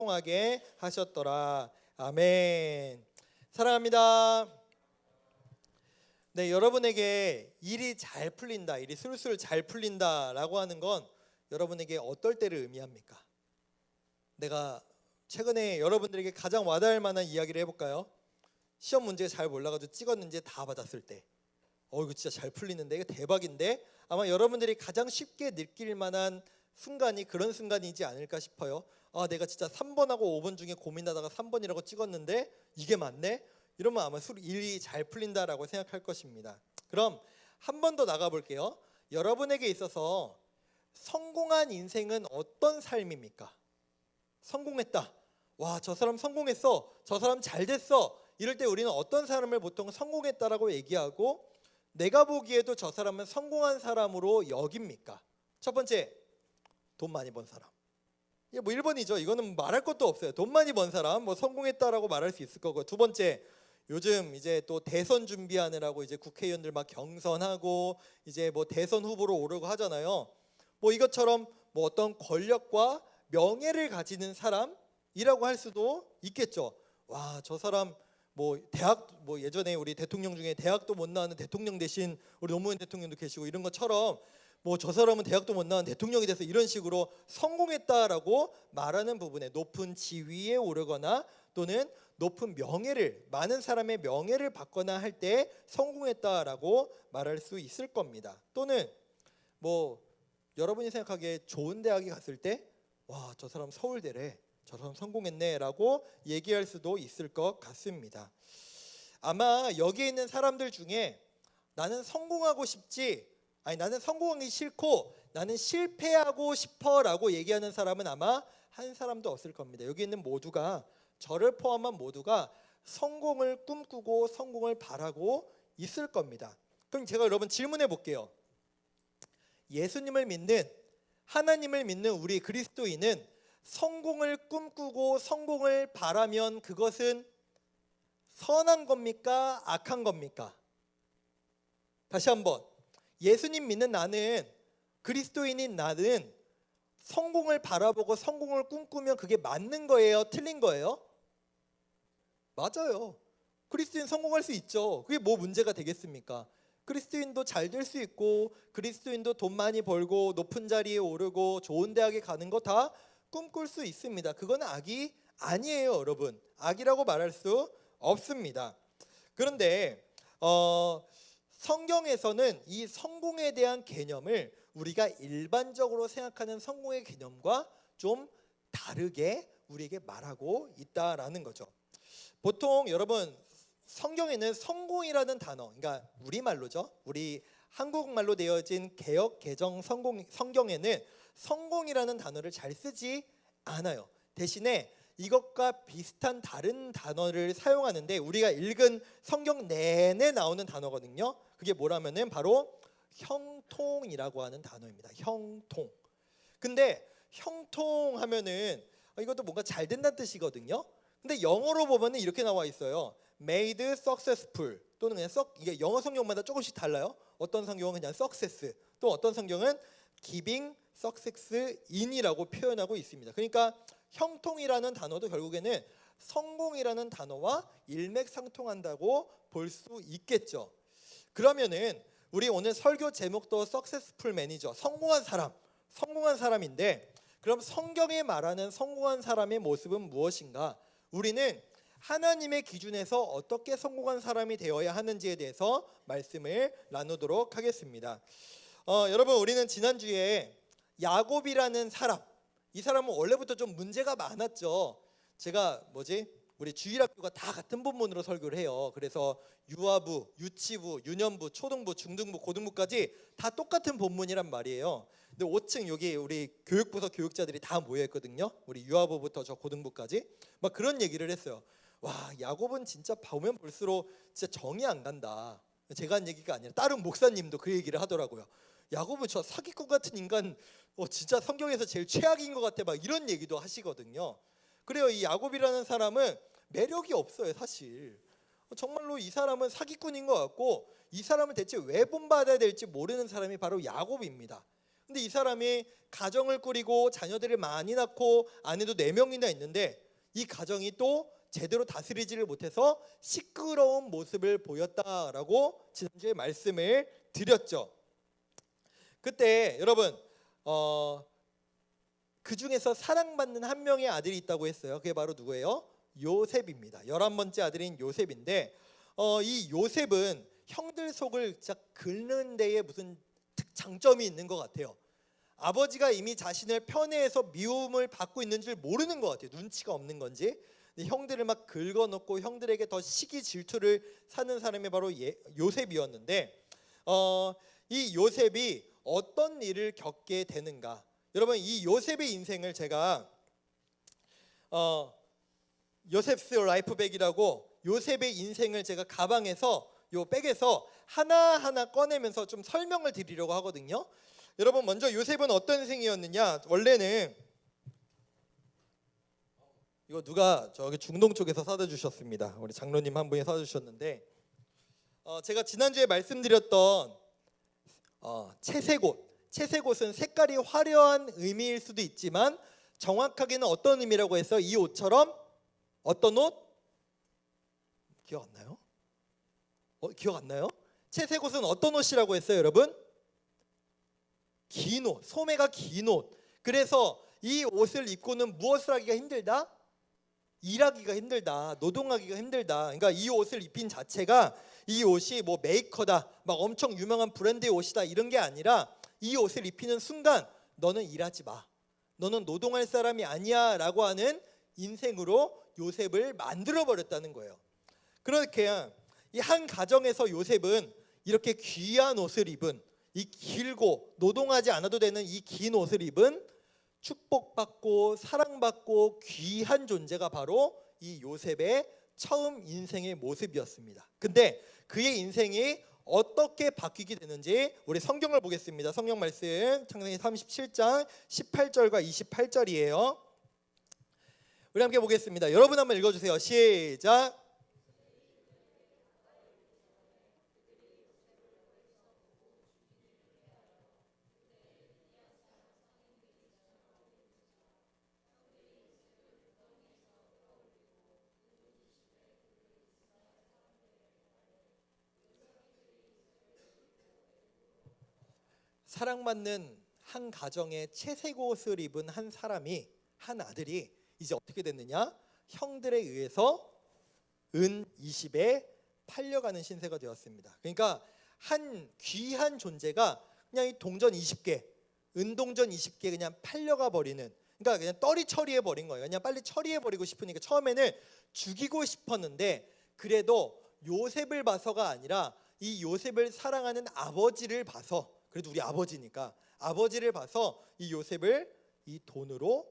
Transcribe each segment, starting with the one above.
성공하게 하셨더라. 아멘. 사랑합니다. 네, 여러분에게 일이 잘 풀린다, 일이 술술 잘 풀린다라고 하는 건 여러분에게 어떨 때를 의미합니까? 내가 최근에 여러분들에게 가장 와닿을 만한 이야기를 해볼까요? 시험 문제 잘 몰라가지고 찍었는지 다 받았을 때, 이거 진짜 잘 풀리는데, 이거 대박인데, 아마 여러분들이 가장 쉽게 느낄 만한 순간이 그런 순간이지 않을까 싶어요. 내가 진짜 3번하고 5번 중에 고민하다가 3번이라고 찍었는데 이게 맞네? 이러면 아마 일이 잘 풀린다라고 생각할 것입니다. 그럼 한 번 더 나가볼게요. 여러분에게 있어서 성공한 인생은 어떤 삶입니까? 성공했다. 와, 저 사람 성공했어. 저 사람 잘 됐어. 이럴 때 우리는 어떤 사람을 보통 성공했다라고 얘기하고 내가 보기에도 저 사람은 성공한 사람으로 여깁니까? 첫 번째, 돈 많이 번 사람. 이게 뭐 1번이죠. 이거는 말할 것도 없어요. 돈 많이 번 사람 뭐 성공했다라고 말할 수 있을 거고. 두 번째, 요즘 이제 또 대선 준비하느라고 이제 국회의원들 막 경선하고 이제 뭐 대선 후보로 오르고 하잖아요. 뭐 이것처럼 뭐 어떤 권력과 명예를 가지는 사람이라고 할 수도 있겠죠. 와, 저 사람 뭐 대학 뭐 예전에 우리 대통령 중에 대학도 못 나왔는 대통령 대신 우리 노무현 대통령도 계시고 이런 것처럼 뭐 저 사람은 대학도 못 나온 대통령이 돼서 이런 식으로 성공했다라고 말하는 부분에 높은 지위에 오르거나 또는 높은 명예를 많은 사람의 명예를 받거나 할 때 성공했다라고 말할 수 있을 겁니다. 또는 뭐 여러분이 생각하기에 좋은 대학에 갔을 때 와, 저 사람 서울대래, 저 사람 성공했네라고 얘기할 수도 있을 것 같습니다. 아마 여기에 있는 사람들 중에 나는 성공하고 싶지, 나는 성공하기 싫고 나는 실패하고 싶어라고 얘기하는 사람은 아마 한 사람도 없을 겁니다. 여기 있는 모두가, 저를 포함한 모두가 성공을 꿈꾸고 성공을 바라고 있을 겁니다. 그럼 제가 여러분 질문해 볼게요. 예수님을 믿는, 하나님을 믿는 우리 그리스도인은 성공을 꿈꾸고 성공을 바라면 그것은 선한 겁니까? 악한 겁니까? 다시 한번, 예수님 믿는 나는, 그리스도인인 나는 성공을 바라보고 성공을 꿈꾸면 그게 맞는 거예요? 틀린 거예요? 맞아요. 그리스도인 성공할 수 있죠. 그게 뭐 문제가 되겠습니까? 그리스도인도 잘 될 수 있고 그리스도인도 돈 많이 벌고 높은 자리에 오르고 좋은 대학에 가는 거 다 꿈꿀 수 있습니다. 그건 악이 아니에요, 여러분. 악이라고 말할 수 없습니다. 그런데 성경에서는 이 성공에 대한 개념을 우리가 일반적으로 생각하는 성공의 개념과 좀 다르게 우리에게 말하고 있다라는 거죠. 보통 여러분 성경에는 성공이라는 단어, 그러니까 우리말로죠. 우리 한국말로 되어진 개역 개정 성경에는 성공이라는 단어를 잘 쓰지 않아요. 대신에 이것과 비슷한 다른 단어를 사용하는데 우리가 읽은 성경 내내 나오는 단어거든요. 그게 뭐라면은 바로 형통이라고 하는 단어입니다. 형통. 근데 형통하면은 이것도 뭔가 잘 된다는 뜻이거든요. 근데 영어로 보면은 이렇게 나와 있어요. Made successful 또는 그냥 이게 영어 성경마다 조금씩 달라요. 어떤 성경은 그냥 success, 또 어떤 성경은 giving success in이라고 표현하고 있습니다. 그러니까 형통이라는 단어도 결국에는 성공이라는 단어와 일맥상통한다고 볼 수 있겠죠. 그러면은 우리 오늘 설교 제목도 successful man이죠. 성공한 사람인데 그럼 성경에 말하는 성공한 사람의 모습은 무엇인가? 우리는 하나님의 기준에서 어떻게 성공한 사람이 되어야 하는지에 대해서 말씀을 나누도록 하겠습니다. 여러분, 우리는 지난주에 야곱이라는 사람, 이 사람은 원래부터 좀 문제가 많았죠. 제가 우리 주일학교가 다 같은 본문으로 설교를 해요. 그래서 유아부, 유치부, 유년부, 초등부, 중등부, 고등부까지 다 똑같은 본문이란 말이에요. 근데 5층 여기 우리 교육부서 교육자들이 다 모여 있거든요. 우리 유아부부터 저 고등부까지 막 그런 얘기를 했어요. 와, 야곱은 진짜 보면 볼수록 진짜 정이 안 간다. 제가 한 얘기가 아니라 다른 목사님도 그 얘기를 하더라고요. 야곱은 저 사기꾼 같은 인간, 진짜 성경에서 제일 최악인 것 같아, 막 이런 얘기도 하시거든요. 그래요. 이 야곱이라는 사람은 매력이 없어요, 사실. 정말로 이 사람은 사기꾼인 것 같고 이 사람을 대체 왜 본받아야 될지 모르는 사람이 바로 야곱입니다. 근데 이 사람이 가정을 꾸리고 자녀들을 많이 낳고 아내도 4명이나 있는데 이 가정이 또 제대로 다스리지를 못해서 시끄러운 모습을 보였다라고 지난주에 말씀을 드렸죠. 그때 여러분 그 중에서 사랑받는 한 명의 아들이 있다고 했어요. 그게 바로 누구예요? 요셉입니다. 11번째 아들인 요셉인데 이 요셉은 형들 속을 진짜 긁는 데에 무슨 장점이 있는 것 같아요. 아버지가 이미 자신을 편애해서 미움을 받고 있는 줄 모르는 것 같아요. 눈치가 없는 건지. 형들을 막 긁어놓고 형들에게 더 시기 질투를 사는 사람이 바로 요셉이었는데 이 요셉이 어떤 일을 겪게 되는가. 여러분 이 요셉의 인생을 제가 요셉스 라이프백이라고 요셉의 인생을 제가 가방에서 요 백에서 하나하나 꺼내면서 좀 설명을 드리려고 하거든요. 여러분 먼저 요셉은 어떤 인생이었느냐. 원래는 이거 누가 저기 중동 쪽에서 사다 주셨습니다. 우리 장로님 한 분이 사다 주셨는데 제가 지난주에 말씀드렸던 채색옷은 색깔이 화려한 의미일 수도 있지만 정확하게는 어떤 의미라고 해서 이 옷처럼 어떤 옷? 기억 안 나요? 기억 안 나요? 채색옷은 어떤 옷이라고 했어요, 여러분? 긴 옷, 소매가 긴 옷. 그래서 이 옷을 입고는 무엇을 하기가 힘들다? 일하기가 힘들다, 노동하기가 힘들다. 그러니까 이 옷을 입힌 자체가 이 옷이 뭐 메이커다, 막 엄청 유명한 브랜드의 옷이다 이런 게 아니라 이 옷을 입히는 순간 너는 일하지 마, 너는 노동할 사람이 아니야 라고 하는 인생으로 요셉을 만들어 버렸다는 거예요. 그렇게 이 한 가정에서 요셉은 이렇게 귀한 옷을 입은, 이 길고 노동하지 않아도 되는 이 긴 옷을 입은 축복받고 사랑받고 귀한 존재가 바로 이 요셉의 처음 인생의 모습이었습니다. 근데 그의 인생이 어떻게 바뀌게 되는지 우리 성경을 보겠습니다. 성경 말씀 창세기 37장 18절과 28절이에요. 우리 함께 보겠습니다. 여러분 한번 읽어주세요. 시작. 사랑받는 한 가정에 채색옷을 입은 한 사람이, 한 아들이 이제 어떻게 됐느냐? 형들에 의해서 은 20에 팔려가는 신세가 되었습니다. 그러니까 한 귀한 존재가 그냥 이 동전 20개, 은동전 20개 그냥 팔려가 버리는, 그러니까 그냥 떨이 처리해 버린 거예요. 그냥 빨리 처리해 버리고 싶으니까 처음에는 죽이고 싶었는데 그래도 요셉을 봐서가 아니라 이 요셉을 사랑하는 아버지를 봐서, 그래도 우리 아버지니까 아버지를 봐서 이 요셉을 이 돈으로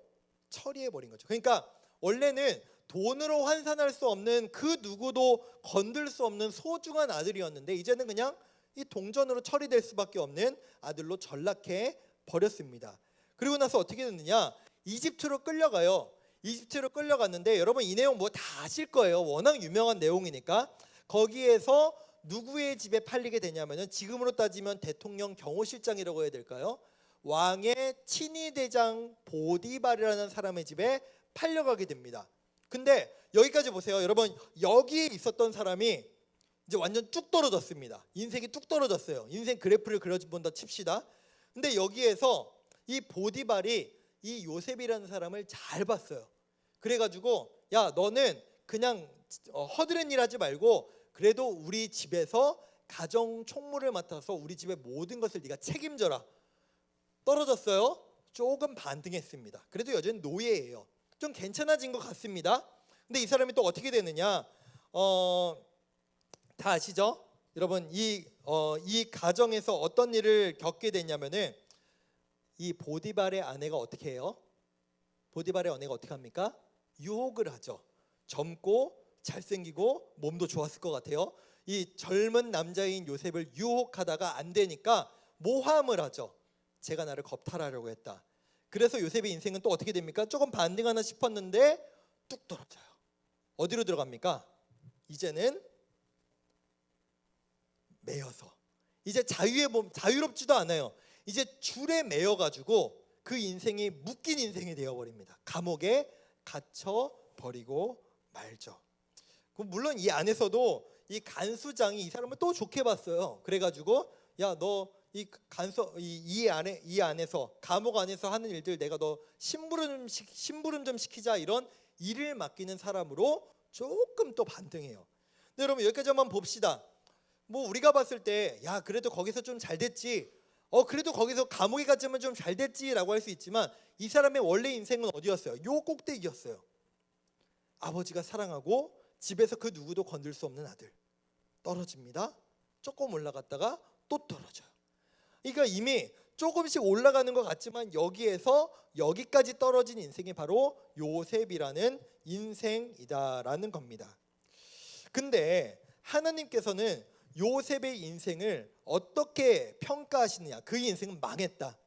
처리해 버린 거죠. 그러니까 원래는 돈으로 환산할 수 없는, 그 누구도 건들 수 없는 소중한 아들이었는데 이제는 그냥 이 동전으로 처리될 수밖에 없는 아들로 전락해 버렸습니다. 그리고 나서 어떻게 됐느냐? 이집트로 끌려가요. 이집트로 끌려갔는데 여러분 이 내용 뭐 다 아실 거예요. 워낙 유명한 내용이니까. 거기에서 누구의 집에 팔리게 되냐면은 지금으로 따지면 대통령 경호실장이라고 해야 될까요? 왕의 친위 대장 보디발이라는 사람의 집에 팔려가게 됩니다. 근데 여기까지 보세요. 여러분 여기에 있었던 사람이 이제 완전 뚝 떨어졌습니다. 인생이 뚝 떨어졌어요. 인생 그래프를 그려본다 칩시다. 근데 여기에서 이 보디발이 이 요셉이라는 사람을 잘 봤어요. 그래가지고 야 너는 그냥 허드렛 일 하지 말고 그래도 우리 집에서 가정 총무를 맡아서 우리 집의 모든 것을 네가 책임져라. 떨어졌어요. 조금 반등했습니다. 그래도 여전히 노예예요. 좀 괜찮아진 것 같습니다. 근데 이 사람이 또 어떻게 되느냐? 다 아시죠? 여러분 이 가정에서 어떤 일을 겪게 되냐면은 이 보디발의 아내가 어떻게 해요? 보디발의 아내가 어떻게 합니까? 유혹을 하죠. 젊고 잘생기고 몸도 좋았을 것 같아요. 이 젊은 남자인 요셉을 유혹하다가 안 되니까 모함을 하죠. 제가 나를 겁탈하려고 했다. 그래서 요셉의 인생은 또 어떻게 됩니까? 조금 반등하나 싶었는데 뚝 떨어져요. 어디로 들어갑니까? 이제는 매여서 이제 자유롭지도 않아요. 이제 줄에 매여 가지고 그 인생이 묶인 인생이 되어 버립니다. 감옥에 갇혀 버리고 말죠. 물론 이 안에서도 이 간수장이 이 사람을 또 좋게 봤어요. 그래가지고 야, 너 이 간수 이 안에서 감옥 안에서 하는 일들 내가 너 심부름 좀 시키자, 이런 일을 맡기는 사람으로 조금 또 반등해요. 근데 여러분 여기까지 한번 봅시다. 뭐 우리가 봤을 때 야, 그래도 거기서 좀 잘 됐지. 그래도 거기서 감옥에 갔지만 좀 잘 됐지라고 할 수 있지만 이 사람의 원래 인생은 어디였어요? 요 꼭대기였어요. 아버지가 사랑하고 집에서 그 누구도 건들 수 없는 아들. 떨어집니다. 조금 올라갔다가 또 떨어져요. 그러니까 이미 조금씩 올라가는 것 같지만 여기에서 여기까지 떨어진 인생이 바로 요셉이라는 인생이다라는 겁니다. 근데 하나님께서는 요셉의 인생을 어떻게 평가하시느냐? 그 인생은 망했다.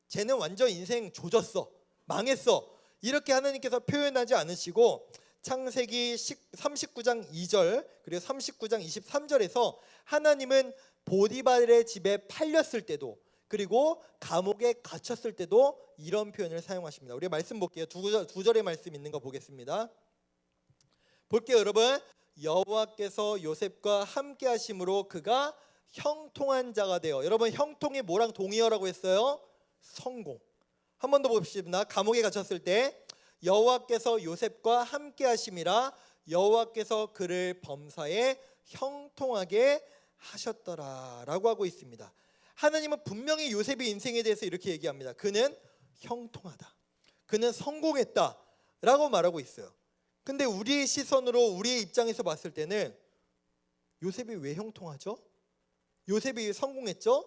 쟤는 완전 인생 조졌어. 망했어. 이렇게 하나님께서 표현하지 않으시고 창세기 39장 2절 그리고 39장 23절에서 하나님은 보디발의 집에 팔렸을 때도 그리고 감옥에 갇혔을 때도 이런 표현을 사용하십니다. 우리 말씀 볼게요. 두 절의 말씀 있는 거 보겠습니다. 볼게요, 여러분. 여호와께서 요셉과 함께 하심으로 그가 형통한 자가 되어. 여러분, 형통이 뭐랑 동의어라고 했어요? 성공. 한 번 더 봅시다. 감옥에 갇혔을 때 여호와께서 요셉과 함께 하심이라 여호와께서 그를 범사에 형통하게 하셨더라라고 하고 있습니다. 하나님은 분명히 요셉의 인생에 대해서 이렇게 얘기합니다. 그는 형통하다. 그는 성공했다라고 말하고 있어요. 근데 우리의 시선으로 우리의 입장에서 봤을 때는 요셉이 왜 형통하죠? 요셉이 왜 성공했죠?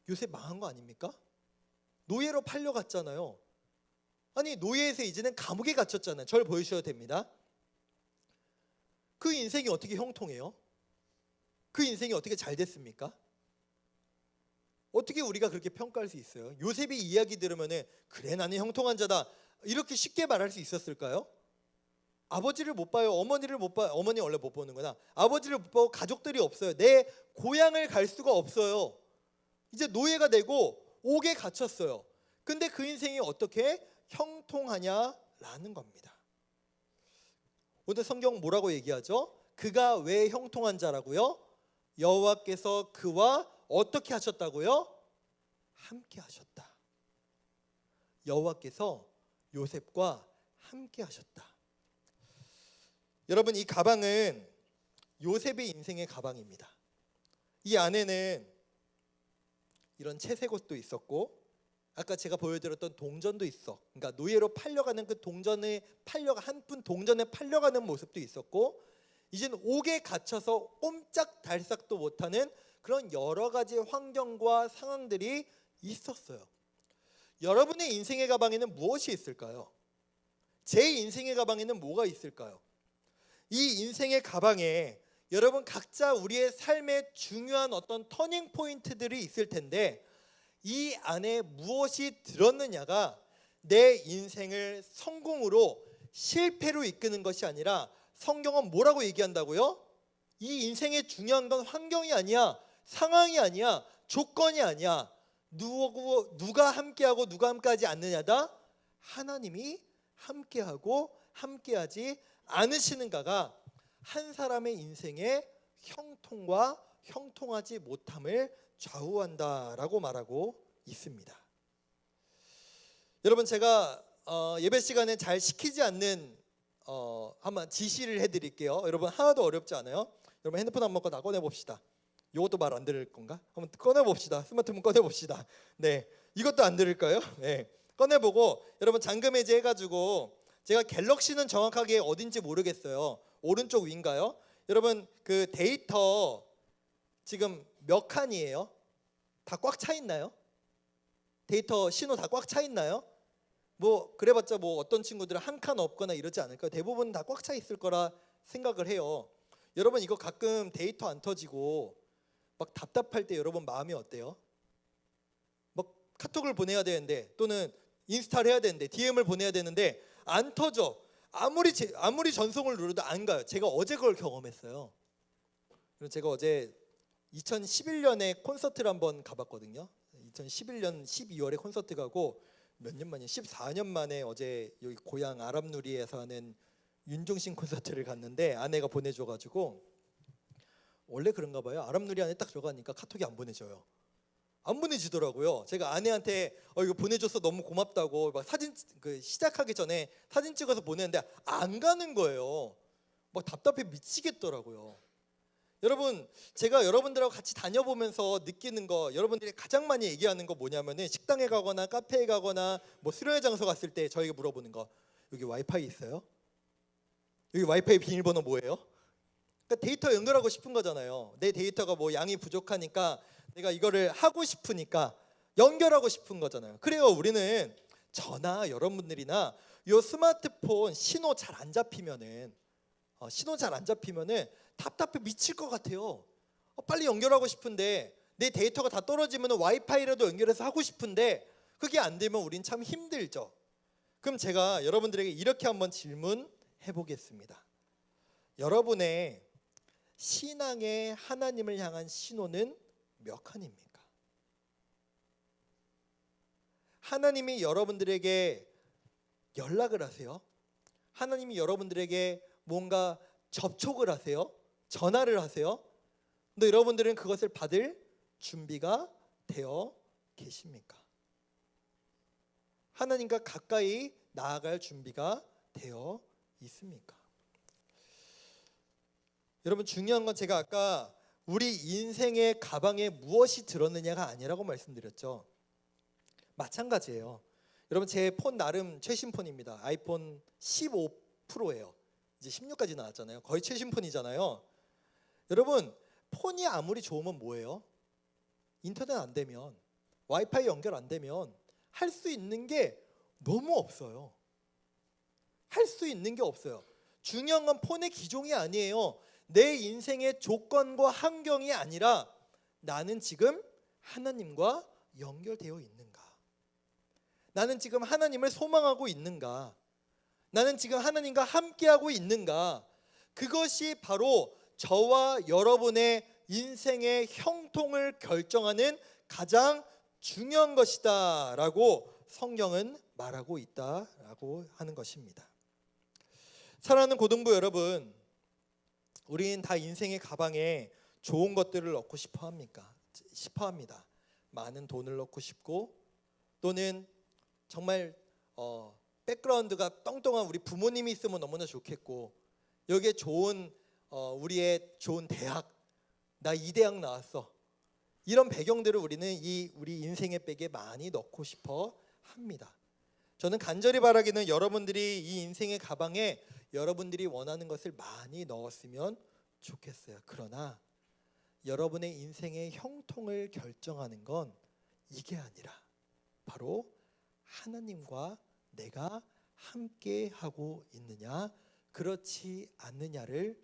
요셉 망한 거 아닙니까? 노예로 팔려갔잖아요. 아니, 노예에서 이제는 감옥에 갇혔잖아요. 저를 보여주셔도 됩니다. 그 인생이 어떻게 형통해요? 그 인생이 어떻게 잘 됐습니까? 어떻게 우리가 그렇게 평가할 수 있어요? 요셉이 이야기 들으면은 그래, 나는 형통한 자다, 이렇게 쉽게 말할 수 있었을까요? 아버지를 못 봐요. 어머니를 못 봐요. 어머니 원래 못 보는구나. 아버지를 못 보고 가족들이 없어요. 내 고향을 갈 수가 없어요. 이제 노예가 되고 옥에 갇혔어요. 근데 그 인생이 어떻게 형통하냐라는 겁니다. 오늘 성경 뭐라고 얘기하죠? 그가 왜 형통한 자라고요? 여호와께서 그와 어떻게 하셨다고요? 함께 하셨다. 여호와께서 요셉과 함께 하셨다. 여러분, 이 가방은 요셉의 인생의 가방입니다. 이 안에는 이런 채색 옷도 있었고 아까 제가 보여드렸던 동전도 있어. 그러니까 노예로 팔려가는 그 동전에 한푼 동전에 팔려가는 모습도 있었고 이제는 옥에 갇혀서 꼼짝달싹도 못하는 그런 여러 가지 환경과 상황들이 있었어요. 여러분의 인생의 가방에는 무엇이 있을까요? 제 인생의 가방에는 뭐가 있을까요? 이 인생의 가방에 여러분 각자 우리의 삶의 중요한 어떤 터닝 포인트들이 있을 텐데 이 안에 무엇이 들었느냐가 내 인생을 성공으로 실패로 이끄는 것이 아니라 성경은 뭐라고 얘기한다고요? 이 인생의 중요한 건 환경이 아니야, 상황이 아니야, 조건이 아니야. 누가 함께하고 누가 함께하지 않느냐다. 하나님이 함께하고 함께하지 않으시는가가 한 사람의 인생의 형통과 형통하지 못함을 좌우한다라고 말하고 있습니다. 여러분, 제가 예배 시간에 잘 시키지 않는 한번 지시를 해드릴게요. 여러분, 하나도 어렵지 않아요. 여러분, 핸드폰 한번 꺼내 봅시다. 이것도 말 안 들을 건가? 한번 꺼내 봅시다. 스마트폰 꺼내 봅시다. 네, 이것도 안 들을까요? 네, 꺼내 보고 여러분 잠금 해제 해가지고 제가 갤럭시는 정확하게 어딘지 모르겠어요. 오른쪽 위인가요? 여러분, 그 데이터 지금 몇 칸이에요? 다 꽉 차 있나요? 데이터 신호 다 꽉 차 있나요? 뭐 그래봤자 뭐 어떤 친구들은 한 칸 없거나 이러지 않을까요? 대부분 다 꽉 차 있을 거라 생각을 해요. 여러분, 이거 가끔 데이터 안 터지고 막 답답할 때 여러분 마음이 어때요? 막 카톡을 보내야 되는데 또는 인스타를 해야 되는데 DM을 보내야 되는데 안 터져. 아무리 전송을 누르도 안 가요. 제가 어제 그걸 경험했어요. 제가 어제 2011년에 콘서트를 한번 가봤거든요. 2011년 12월에 콘서트 가고 몇 년 만에 14년 만에 어제 여기 고향 아람누리에서 하는 윤종신 콘서트를 갔는데 아내가 보내줘가지고 원래 그런가 봐요. 아람누리 안에 딱 들어가니까 카톡이 안 보내져요. 안 보내지더라고요. 제가 아내한테 이거 보내줘서 너무 고맙다고 막 사진 시작하기 전에 사진 찍어서 보내는데 안 가는 거예요. 막 답답해 미치겠더라고요. 여러분, 제가 여러분들하고 같이 다녀보면서 느끼는 거, 여러분들이 가장 많이 얘기하는 거 뭐냐면은 식당에 가거나 카페에 가거나 뭐 수련회 장소 갔을 때 저희가 물어보는 거, 여기 와이파이 있어요? 여기 와이파이 비밀번호 뭐예요? 그러니까 데이터 연결하고 싶은 거잖아요. 내 데이터가 뭐 양이 부족하니까 내가 이거를 하고 싶으니까 연결하고 싶은 거잖아요. 그래요. 우리는 저나 여러분들이나 요 스마트폰 신호 잘 안 잡히면은 답답해 미칠 것 같아요. 빨리 연결하고 싶은데 내 데이터가 다 떨어지면 와이파이라도 연결해서 하고 싶은데 그게 안 되면 우린 참 힘들죠. 그럼 제가 여러분들에게 이렇게 한번 질문해 보겠습니다. 여러분의 신앙의 하나님을 향한 신호는 몇 칸입니까? 하나님이 여러분들에게 연락을 하세요? 하나님이 여러분들에게 뭔가 접촉을 하세요? 전화를 하세요? 근데 여러분들은 그것을 받을 준비가 되어 계십니까? 하나님과 가까이 나아갈 준비가 되어 있습니까? 여러분, 중요한 건 제가 아까 우리 인생의 가방에 무엇이 들었느냐가 아니라고 말씀드렸죠. 마찬가지예요. 여러분, 제 폰 나름 최신 폰입니다. 아이폰 15 프로예요. 이제 16까지 나왔잖아요. 거의 최신 폰이잖아요. 여러분, 폰이 아무리 좋으면 뭐예요? 인터넷 안 되면, 와이파이 연결 안 되면 할 수 있는 게 너무 없어요. 할 수 있는 게 없어요. 중요한 건 폰의 기종이 아니에요. 내 인생의 조건과 환경이 아니라 나는 지금 하나님과 연결되어 있는가? 나는 지금 하나님을 소망하고 있는가? 나는 지금 하나님과 함께하고 있는가? 그것이 바로 저와 여러분의 인생의 형통을 결정하는 가장 중요한 것이다 라고 성경은 말하고 있다라고 하는 것입니다. 사랑하는 고등부 여러분, 우린 다 인생의 가방에 좋은 것들을 넣고 싶어 합니다. 많은 돈을 넣고 싶고, 또는 정말 백그라운드가 똥똥한 우리 부모님이 있으면 너무나 좋겠고, 여기에 좋은 우리의 좋은 대학, 나 이 대학 나왔어, 이런 배경들을 우리는 우리 인생의 백에 많이 넣고 싶어 합니다. 저는 간절히 바라기는 여러분들이 이 인생의 가방에 여러분들이 원하는 것을 많이 넣었으면 좋겠어요. 그러나 여러분의 인생의 형통을 결정하는 건 이게 아니라 바로 하나님과 내가 함께 하고 있느냐 그렇지 않느냐를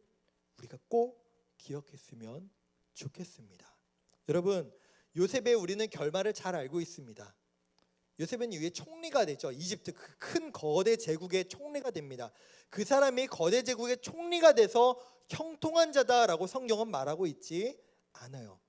우리가 꼭 기억했으면 좋겠습니다. 여러분, 요셉의 우리는 결말을 잘 알고 있습니다. 요셉은 이후에 총리가 되죠. 이집트 그 큰 거대 제국의 총리가 됩니다. 그 사람이 거대 제국의 총리가 돼서 형통한 자다라고 성경은 말하고 있지 않아요.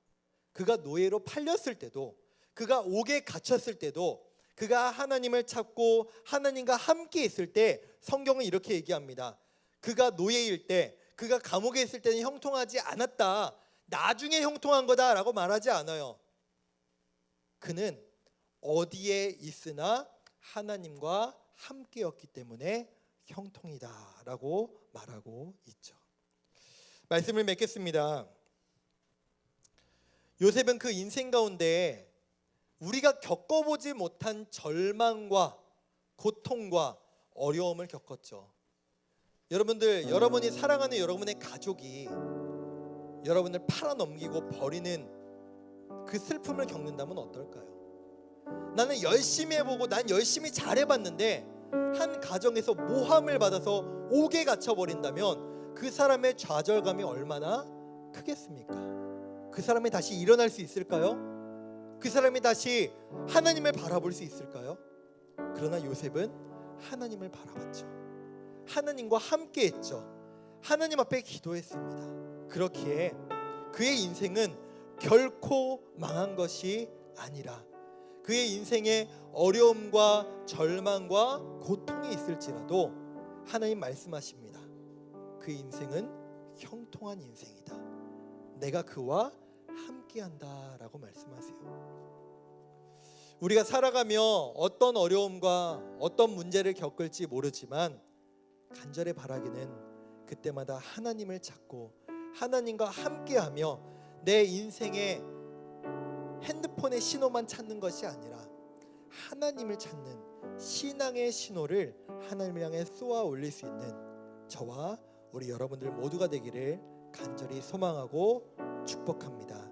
그가 노예로 팔렸을 때도, 그가 옥에 갇혔을 때도, 그가 하나님을 찾고 하나님과 함께 있을 때 성경은 이렇게 얘기합니다. 그가 노예일 때, 그가 감옥에 있을 때는 형통하지 않았다, 나중에 형통한 거다라고 말하지 않아요. 그는 어디에 있으나 하나님과 함께였기 때문에 형통이다라고 말하고 있죠. 말씀을 맺겠습니다. 요셉은 그 인생 가운데 우리가 겪어보지 못한 절망과 고통과 어려움을 겪었죠. 여러분들, 여러분이 사랑하는 여러분의 가족이 여러분을 팔아넘기고 버리는 그 슬픔을 겪는다면 어떨까요? 나는 열심히 해보고 난 열심히 잘해봤는데 한 가정에서 모함을 받아서 옥에 갇혀버린다면 그 사람의 좌절감이 얼마나 크겠습니까? 그 사람이 다시 일어날 수 있을까요? 그 사람이 다시 하나님을 바라볼 수 있을까요? 그러나 요셉은 하나님을 바라봤죠. 하나님과 함께 했죠. 하나님 앞에 기도했습니다. 그렇기에 그의 인생은 결코 망한 것이 아니라 그의 인생에 어려움과 절망과 고통이 있을지라도 하나님 말씀하십니다. 그의 인생은 형통한 인생이다. 내가 그와 함께한다라고 말씀하세요. 우리가 살아가며 어떤 어려움과 어떤 문제를 겪을지 모르지만 간절히 바라기는 그때마다 하나님을 찾고 하나님과 함께하며 내 인생의 핸드폰의 신호만 찾는 것이 아니라 하나님을 찾는 신앙의 신호를 하나님을 향해 쏘아 올릴 수 있는 저와 우리 여러분들 모두가 되기를 간절히 소망하고 축복합니다.